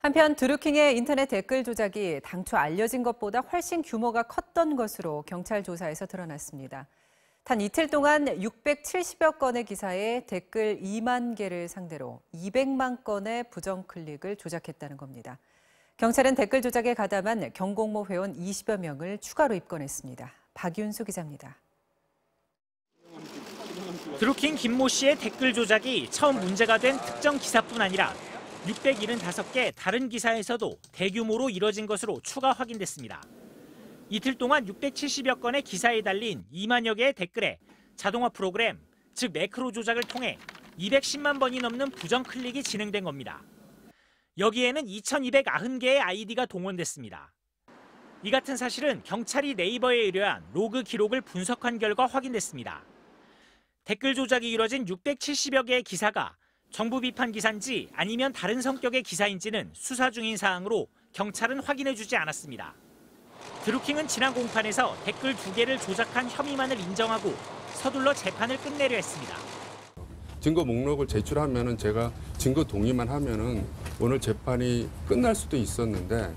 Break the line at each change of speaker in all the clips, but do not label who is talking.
한편 드루킹의 인터넷 댓글 조작이 당초 알려진 것보다 훨씬 규모가 컸던 것으로 경찰 조사에서 드러났습니다. 단 이틀 동안 670여 건의 기사에 댓글 2만 개를 상대로 200만 건의 부정 클릭을 조작했다는 겁니다. 경찰은 댓글 조작에 가담한 경공모 회원 20여 명을 추가로 입건했습니다. 박윤수 기자입니다.
드루킹 김모 씨의 댓글 조작이 처음 문제가 된 특정 기사뿐 아니라 675개 다른 기사에서도 대규모로 이뤄진 것으로 추가 확인됐습니다. 이틀 동안 670여 건의 기사에 달린 2만여 개의 댓글에 자동화 프로그램, 즉 매크로 조작을 통해 210만 번이 넘는 부정 클릭이 진행된 겁니다. 여기에는 2290개의 아이디가 동원됐습니다. 이 같은 사실은 경찰이 네이버에 의뢰한 로그 기록을 분석한 결과 확인됐습니다. 댓글 조작이 이뤄진 670여 개의 기사가 정부 비판 기사인지 아니면 다른 성격의 기사인지는 수사 중인 사항으로 경찰은 확인해주지 않았습니다. 드루킹은 지난 공판에서 댓글 2개를 조작한 혐의만을 인정하고 서둘러 재판을 끝내려 했습니다.
증거 목록을 제출하면은 제가 증거 동의만 하면은 오늘 재판이 끝날 수도 있었는데.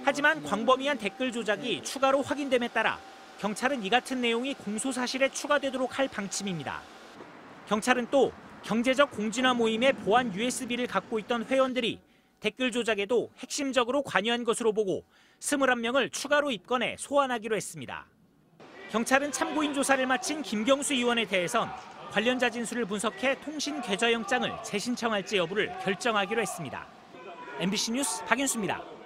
하지만 광범위한 댓글 조작이 추가로 확인됨에 따라 경찰은 이 같은 내용이 공소 사실에 추가되도록 할 방침입니다. 경찰은 또 경제적 공진화 모임의 보안 USB를 갖고 있던 회원들이 댓글 조작에도 핵심적으로 관여한 것으로 보고 21명을 추가로 입건해 소환하기로 했습니다. 경찰은 참고인 조사를 마친 김경수 의원에 대해선 관련자 진술을 분석해 통신 계좌 영장을 재신청할지 여부를 결정하기로 했습니다. MBC 뉴스 박윤수입니다.